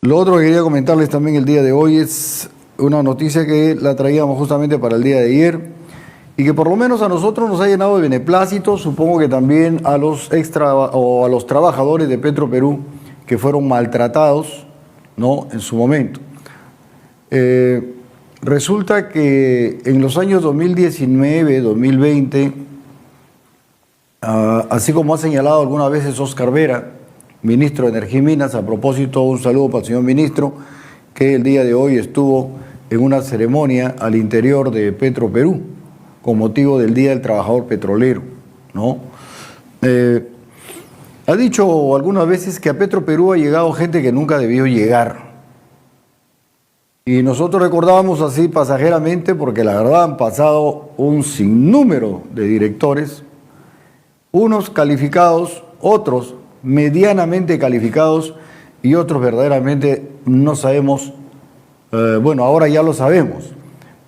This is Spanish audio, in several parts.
Lo otro que quería comentarles también el día de hoy es una noticia que la traíamos justamente para el día de ayer y que por lo menos a nosotros nos ha llenado de beneplácito, supongo que también a los a los trabajadores de Petroperú que fueron maltratados, ¿no?, en su momento. Resulta que en los años 2019, 2020, así como ha señalado algunas veces Óscar Vera, ministro de Energía y Minas, a propósito, un saludo para el señor ministro, que el día de hoy estuvo en una ceremonia al interior de Petroperú, con motivo del Día del Trabajador Petrolero, ¿no? Ha dicho algunas veces que a Petroperú ha llegado gente que nunca debió llegar. Y nosotros recordábamos así pasajeramente, porque la verdad han pasado un sinnúmero de directores, unos calificados, otros medianamente calificados y otros verdaderamente no sabemos, bueno, ahora ya lo sabemos,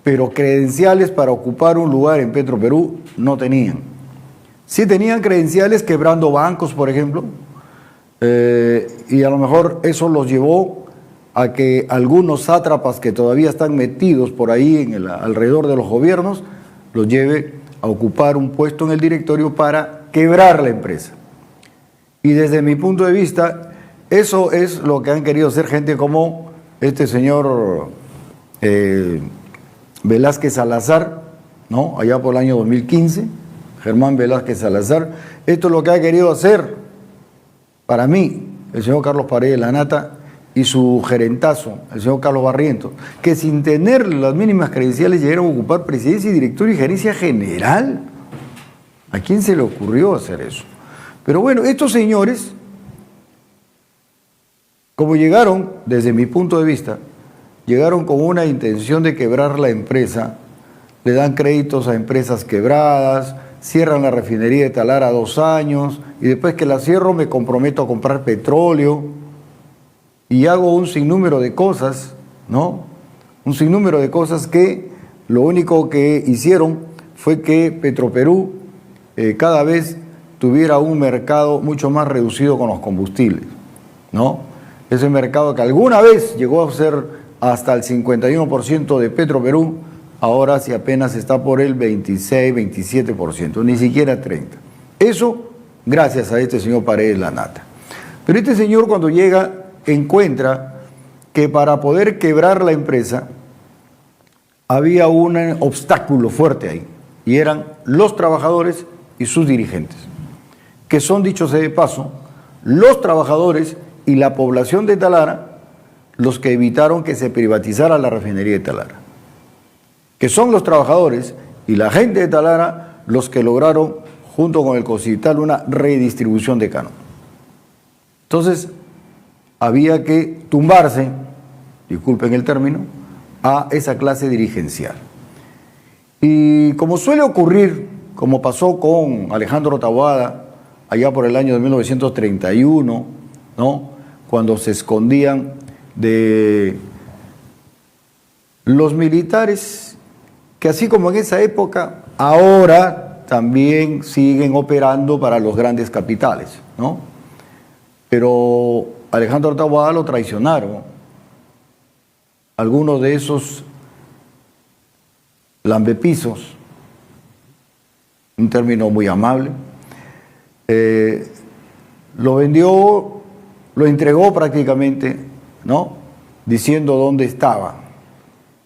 pero credenciales para ocupar un lugar en Petroperú no tenían. Sí tenían credenciales quebrando bancos, por ejemplo, y a lo mejor eso los llevó a que algunos sátrapas que todavía están metidos por ahí en alrededor de los gobiernos los lleve a ocupar un puesto en el directorio para quebrar la empresa. Y desde mi punto de vista, eso es lo que han querido hacer gente como este señor Velázquez Salazar, ¿no?, allá por el año 2015, Germán Velázquez Salazar. Esto es lo que ha querido hacer, para mí, el señor Carlos Paredes Lanata y su gerentazo, el señor Carlos Barrientos, que sin tener las mínimas credenciales llegaron a ocupar presidencia y directorio y gerencia general. ¿A quién se le ocurrió hacer eso? Pero bueno, estos señores, como llegaron, desde mi punto de vista, llegaron con una intención de quebrar la empresa, le dan créditos a empresas quebradas, cierran la refinería de Talara 2 años, y después que la cierro me comprometo a comprar petróleo, y hago un sinnúmero de cosas, ¿no? Un sinnúmero de cosas que lo único que hicieron fue que Petroperú cada vez tuviera un mercado mucho más reducido con los combustibles, ¿no? Ese mercado que alguna vez llegó a ser hasta el 51% de Petroperú, ahora sí apenas está por el 26, 27%, ni siquiera 30%. Eso gracias a este señor Paredes Lanata. Pero este señor cuando llega encuentra que para poder quebrar la empresa había un obstáculo fuerte ahí, y eran los trabajadores y sus dirigentes, que son, dicho sea de paso, los trabajadores y la población de Talara los que evitaron que se privatizara la refinería de Talara, que son los trabajadores y la gente de Talara los que lograron, junto con el Cocital, una redistribución de canon. Entonces, había que tumbarse, disculpen el término, a esa clase dirigencial. Y como suele ocurrir, como pasó con Alejandro Taboada, allá por el año de 1931, ¿no?, cuando se escondían de los militares, que así como en esa época, ahora también siguen operando para los grandes capitales, ¿no? Pero Alejandro Taboada lo traicionaron. Algunos de esos lambepisos, un término muy amable, lo vendió, lo entregó prácticamente, ¿no?, diciendo dónde estaba.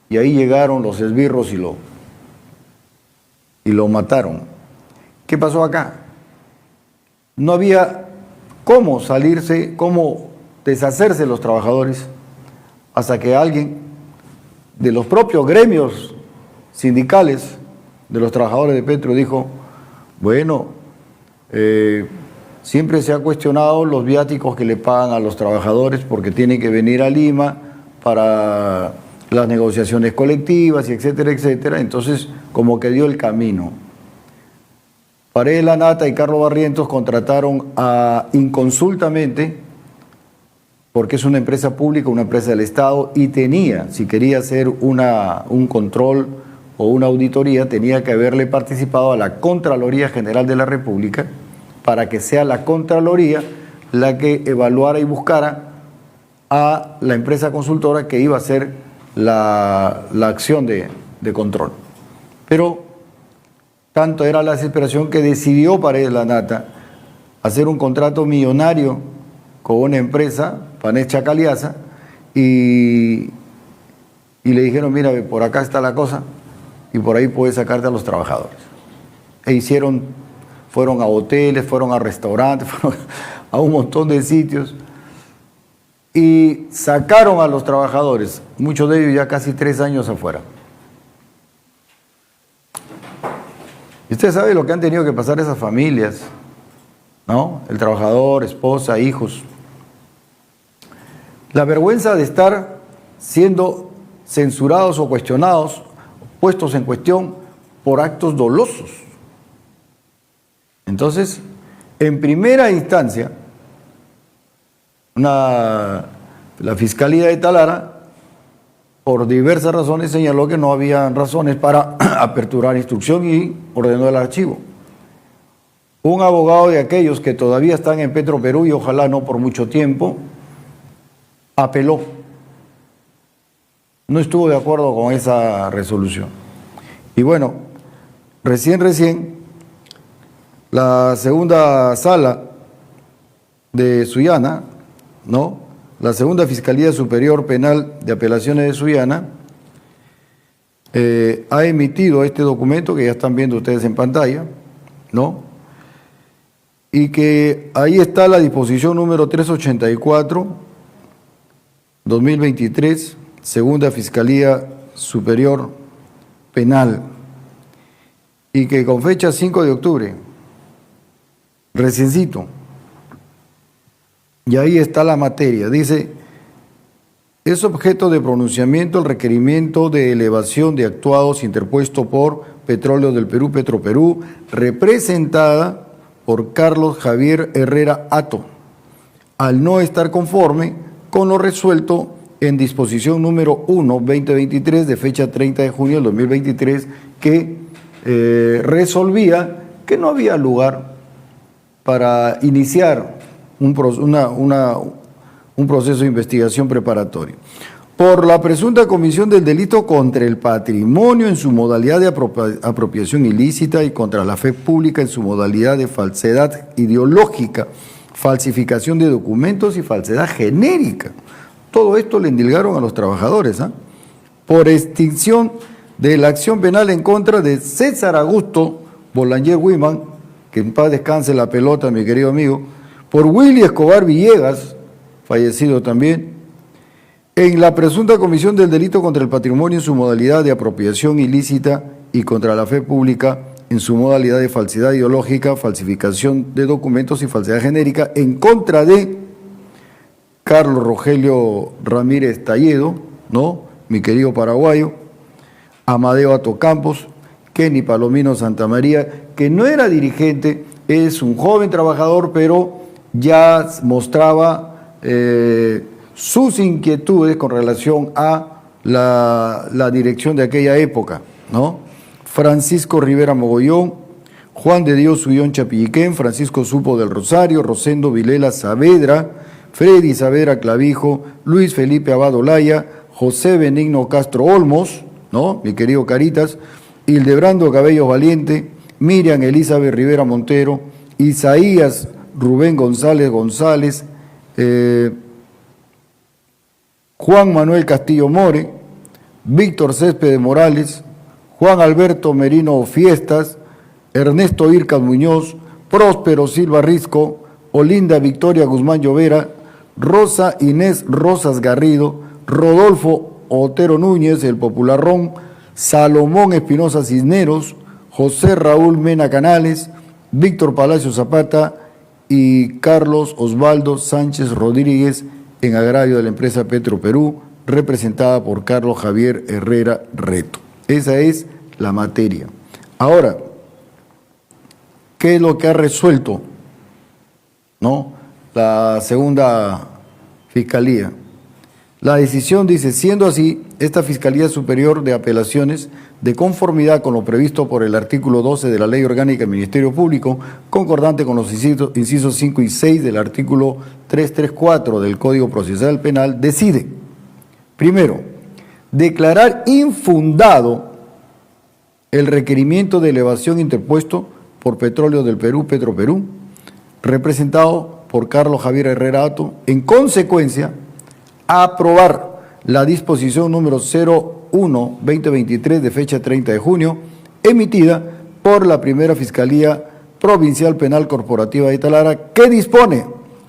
Y ahí llegaron los esbirros y lo mataron. ¿Qué pasó acá? No había cómo salirse, cómo deshacerse de los trabajadores, hasta que alguien de los propios gremios sindicales de los trabajadores de Petro dijo, bueno, siempre se ha cuestionado los viáticos que le pagan a los trabajadores porque tienen que venir a Lima para las negociaciones colectivas y etcétera, etcétera. Entonces, como que dio el camino. Paredes Lanata y Carlos Barrientos contrataron inconsultamente, porque es una empresa pública, una empresa del Estado, y tenía, si quería hacer un control o una auditoría, tenía que haberle participado a la Contraloría General de la República, para que sea la Contraloría la que evaluara y buscara a la empresa consultora que iba a hacer la acción de control. Pero tanto era la desesperación que decidió Paredes Lanata hacer un contrato millonario con una empresa, Panes Chacaliasa, y le dijeron, mira, por acá está la cosa y por ahí puedes sacarte a los trabajadores. Fueron a hoteles, fueron a restaurantes, fueron a un montón de sitios y sacaron a los trabajadores, muchos de ellos ya casi 3 años afuera. Y usted sabe lo que han tenido que pasar esas familias, ¿no? El trabajador, esposa, hijos. La vergüenza de estar siendo censurados o cuestionados, puestos en cuestión por actos dolosos. Entonces, en primera instancia, la Fiscalía de Talara, por diversas razones, señaló que no había razones para aperturar instrucción y ordenó el archivo. Un abogado de aquellos que todavía están en Petroperú y ojalá no por mucho tiempo, apeló. No estuvo de acuerdo con esa resolución. Y bueno, recién, la segunda sala de Sullana, ¿no? La segunda Fiscalía Superior Penal de Apelaciones de Sullana ha emitido este documento que ya están viendo ustedes en pantalla, ¿no? Y que ahí está la disposición número 384, 2023, segunda Fiscalía Superior Penal, y que con fecha 5 de octubre, reciencito, y ahí está la materia, dice, es objeto de pronunciamiento el requerimiento de elevación de actuados interpuesto por Petróleos del Perú, Petroperú, representada por Carlos Javier Herrera Hato, al no estar conforme con lo resuelto en disposición número 1, 2023, de fecha 30 de junio del 2023, que resolvía que no había lugar para iniciar un proceso de investigación preparatorio. Por la presunta comisión del delito contra el patrimonio en su modalidad de apropiación ilícita y contra la fe pública en su modalidad de falsedad ideológica, falsificación de documentos y falsedad genérica. Todo esto le endilgaron a los trabajadores, ¿eh? Por extinción de la acción penal en contra de César Augusto Boulanger Wiman, que en paz descanse la pelota, mi querido amigo, por Willy Escobar Villegas, fallecido también, en la presunta comisión del delito contra el patrimonio en su modalidad de apropiación ilícita y contra la fe pública en su modalidad de falsedad ideológica, falsificación de documentos y falsedad genérica en contra de Carlos Rogelio Ramírez Talledo, ¿no? Mi querido paraguayo, Amadeo Ato Campos, Kenny Palomino Santamaría, que no era dirigente, es un joven trabajador, pero ya mostraba sus inquietudes con relación a la dirección de aquella época, ¿no? Francisco Rivera Mogollón, Juan de Dios Ullón Chapilliquén, Francisco Supo del Rosario, Rosendo Vilela Saavedra, Freddy Saavedra Clavijo, Luis Felipe Abad Olaya, José Benigno Castro Olmos, ¿no? Mi querido Caritas, Hildebrando Cabellos Valiente, Miriam Elizabeth Rivera Montero, Isaías Rubén González González, Juan Manuel Castillo More, Víctor Céspedes Morales, Juan Alberto Merino Fiestas, Ernesto Ircas Muñoz, Próspero Silva Risco, Olinda Victoria Guzmán Llovera, Rosa Inés Rosas Garrido, Rodolfo Otero Núñez, el Popularrón, Salomón Espinosa Cisneros, José Raúl Mena Canales, Víctor Palacio Zapata y Carlos Osvaldo Sánchez Rodríguez, en agravio de la empresa Petroperú, representada por Carlos Javier Herrera Reto. Esa es la materia. Ahora, ¿qué es lo que ha resuelto, ¿no?, la segunda fiscalía? La decisión dice, siendo así, esta Fiscalía Superior de Apelaciones, de conformidad con lo previsto por el artículo 12 de la Ley Orgánica del Ministerio Público, concordante con los incisos 5 y 6 del artículo 334 del Código Procesal Penal, decide, primero, declarar infundado el requerimiento de elevación interpuesto por Petróleos del Perú, Petroperú, representado por Carlos Javier Herrera Hato, en consecuencia, a aprobar la disposición número 01-2023 de fecha 30 de junio, emitida por la primera Fiscalía Provincial Penal Corporativa de Talara, que dispone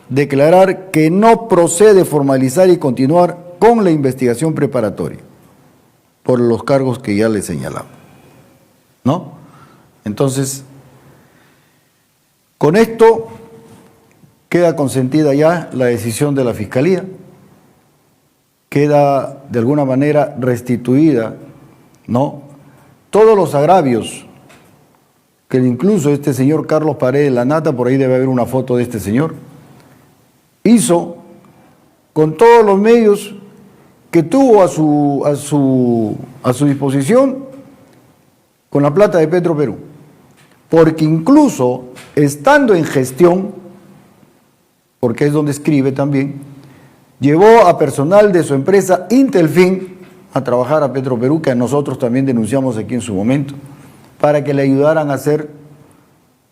declarar que no procede formalizar y continuar con la investigación preparatoria por los cargos que ya le señalaba. ¿No? Entonces, con esto queda consentida ya la decisión de la Fiscalía, queda de alguna manera restituida, ¿no?, todos los agravios que incluso este señor Carlos Paredes Lanata, por ahí debe haber una foto de este señor, hizo con todos los medios que tuvo a su disposición con la plata de Petroperú, porque incluso estando en gestión, porque es donde escribe también, llevó a personal de su empresa Intelfin a trabajar a Petroperú, que a nosotros también denunciamos aquí en su momento, para que le ayudaran a hacer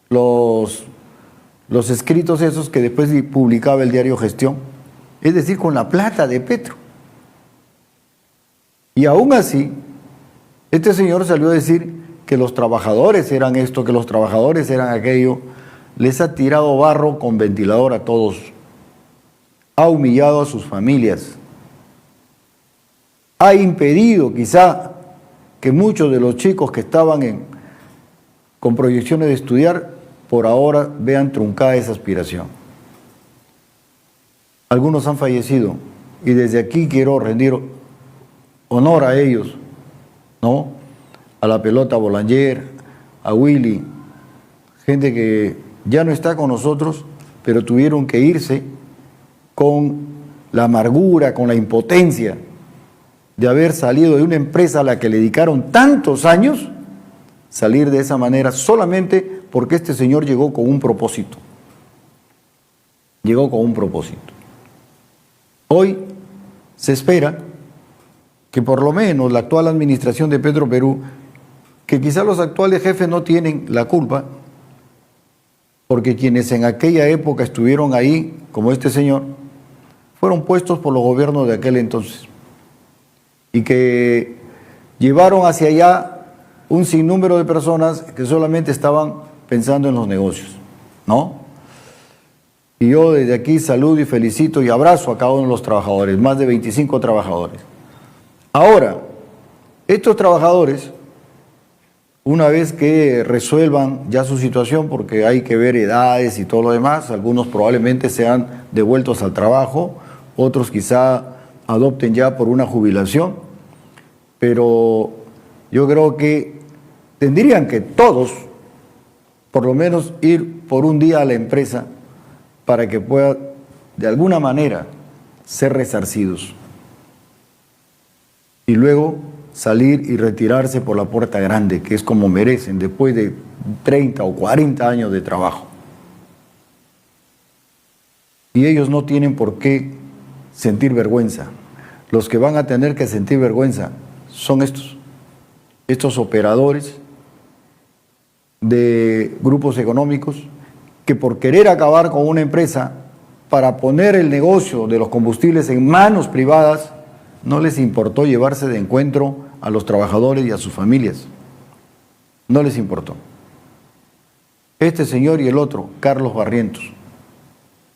los escritos esos que después publicaba el diario Gestión, es decir, con la plata de Petro. Y aún así, este señor salió a decir que los trabajadores eran esto, que los trabajadores eran aquello, les ha tirado barro con ventilador a todos, ha humillado a sus familias, ha impedido quizá que muchos de los chicos que estaban con proyecciones de estudiar, por ahora vean truncada esa aspiración. Algunos han fallecido y desde aquí quiero rendir honor a ellos, ¿no?, a la pelota Bolanger, a Willy, gente que ya no está con nosotros, pero tuvieron que irse con la amargura, con la impotencia de haber salido de una empresa a la que le dedicaron tantos años, salir de esa manera solamente porque este señor llegó con un propósito. Llegó con un propósito. Hoy se espera que por lo menos la actual administración de Petroperú, que quizá los actuales jefes no tienen la culpa, porque quienes en aquella época estuvieron ahí, como este señor, fueron puestos por los gobiernos de aquel entonces y que llevaron hacia allá un sinnúmero de personas que solamente estaban pensando en los negocios, ¿no? Y yo desde aquí saludo y felicito y abrazo a cada uno de los trabajadores, más de 25 trabajadores. Ahora, estos trabajadores, una vez que resuelvan ya su situación, porque hay que ver edades y todo lo demás, algunos probablemente sean devueltos al trabajo, otros quizá adopten ya por una jubilación, pero yo creo que tendrían que todos, por lo menos, ir por un día a la empresa para que puedan, de alguna manera, ser resarcidos. Y luego salir y retirarse por la puerta grande, que es como merecen, después de 30 o 40 años de trabajo. Y ellos no tienen por qué sentir vergüenza. Los que van a tener que sentir vergüenza son estos operadores de grupos económicos que por querer acabar con una empresa para poner el negocio de los combustibles en manos privadas, no les importó llevarse de encuentro a los trabajadores y a sus familias. No les importó. Este señor y el otro, Carlos Barrientos,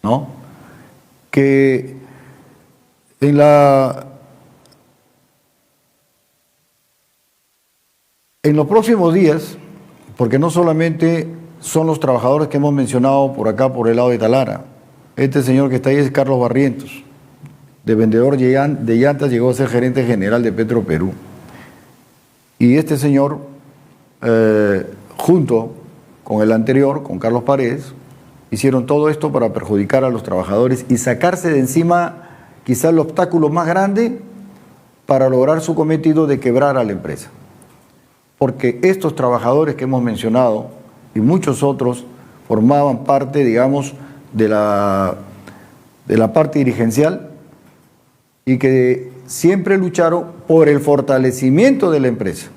¿no?, que en los próximos días, porque no solamente son los trabajadores que hemos mencionado por acá, por el lado de Talara, este señor que está ahí es Carlos Barrientos, de vendedor de llantas, llegó a ser gerente general de Petroperú. Y este señor, junto con el anterior, con Carlos Paredes, hicieron todo esto para perjudicar a los trabajadores y sacarse de encima quizás el obstáculo más grande para lograr su cometido de quebrar a la empresa. Porque estos trabajadores que hemos mencionado y muchos otros formaban parte, digamos, de la parte dirigencial y que siempre lucharon por el fortalecimiento de la empresa,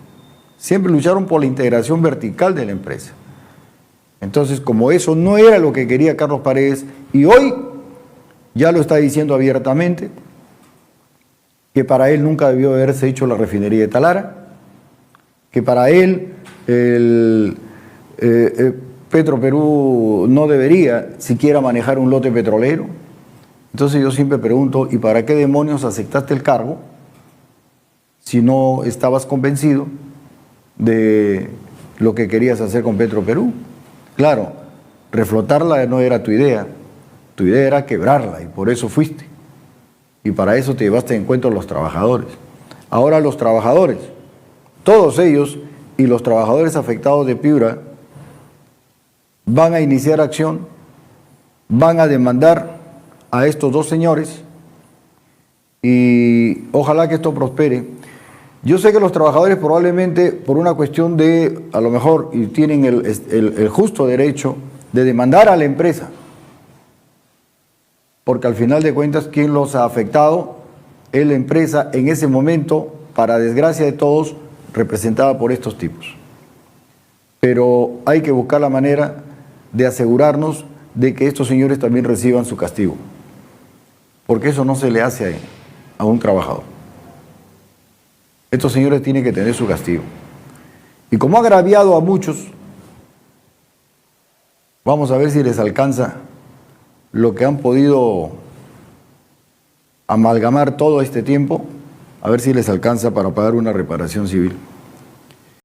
siempre lucharon por la integración vertical de la empresa. Entonces, como eso no era lo que quería Carlos Paredes, y hoy ya lo está diciendo abiertamente, que para él nunca debió haberse hecho la refinería de Talara, que para él Petroperú no debería siquiera manejar un lote petrolero. Entonces yo siempre pregunto, ¿y para qué demonios aceptaste el cargo si no estabas convencido de lo que querías hacer con Petroperú? Claro, reflotarla no era tu idea era quebrarla y por eso fuiste. Y para eso te llevaste en cuenta a los trabajadores. Ahora los trabajadores, todos ellos y los trabajadores afectados de Piura van a iniciar acción, van a demandar a estos dos señores y ojalá que esto prospere. Yo sé que los trabajadores probablemente por una cuestión de, a lo mejor, y tienen el justo derecho de demandar a la empresa, porque al final de cuentas quien los ha afectado es la empresa en ese momento, para desgracia de todos, representada por estos tipos. Pero hay que buscar la manera de asegurarnos de que estos señores también reciban su castigo, porque eso no se le hace a un trabajador. Estos señores tienen que tener su castigo. Y como ha agraviado a muchos, vamos a ver si les alcanza lo que han podido amalgamar todo este tiempo, a ver si les alcanza para pagar una reparación civil.